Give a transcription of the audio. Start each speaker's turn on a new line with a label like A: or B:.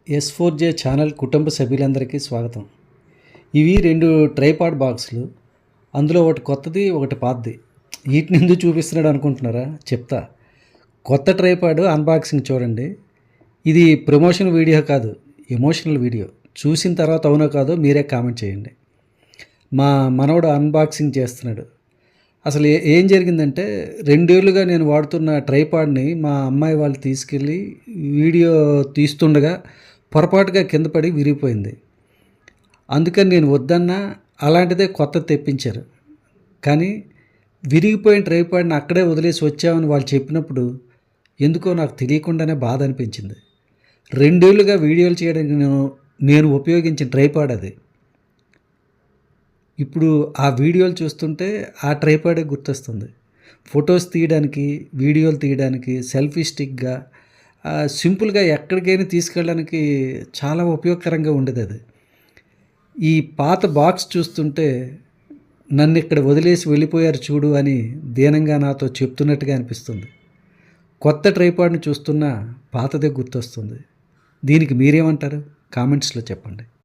A: S4J channel కుటుంబ సభ్యులందరికీ స్వాగతం. ఇవి 2 ట్రైపాడ్ బాక్సులు. అందులో ఒకటి కొత్తది, ఒకటి పాతది. వీటిని ఎందుకు చూపిస్తున్నాడు అనుకుంటున్నారా? చెప్తా. కొత్త ట్రైపాడ్ అన్బాక్సింగ్ చూడండి. ఇది ప్రమోషన్ వీడియో కాదు, ఎమోషనల్ వీడియో. చూసిన తర్వాత అవునో కాదో మీరే కామెంట్ చేయండి. మా మనవడు అన్బాక్సింగ్ చేస్తున్నాడు. అసలు ఏం జరిగిందంటే 2 ఏళ్ళుగా నేను వాడుతున్న ట్రైపాడ్ని మా అమ్మాయి వాళ్ళు తీసుకెళ్ళి వీడియో తీస్తుండగా పొరపాటుగా కింద పడి విరిగిపోయింది. అందుకని నేను వద్దన్నా అలాంటిదే కొత్తది తెప్పించారు. కానీ విరిగిపోయిన ట్రైపాడ్ని అక్కడే వదిలేసి వచ్చామని వాళ్ళు చెప్పినప్పుడు ఎందుకో నాకు తెలియకుండానే బాధ అనిపించింది. 2 ఏళ్ళుగా వీడియోలు చేయడానికి నేను ఉపయోగించిన ట్రైపాడ్ అది. ఇప్పుడు ఆ వీడియోలు చూస్తుంటే ఆ ట్రైపాడే గుర్తొస్తుంది. ఫొటోస్ తీయడానికి, వీడియోలు తీయడానికి, సెల్ఫీ స్టిక్గా సింపుల్గా ఎక్కడికైనా తీసుకెళ్ళడానికి చాలా ఉపయోగకరంగా ఉండేది అది. ఈ పాత బాక్స్ చూస్తుంటే నన్ను ఇక్కడ వదిలేసి వెళ్ళిపోయారు చూడు అని దీనంగా నాతో చెప్తున్నట్టుగా అనిపిస్తుంది. కొత్త ట్రైపాడ్ని చూస్తున్నా పాతదే గుర్తొస్తుంది. దీనికి మీరేమంటారు? కామెంట్స్లో చెప్పండి.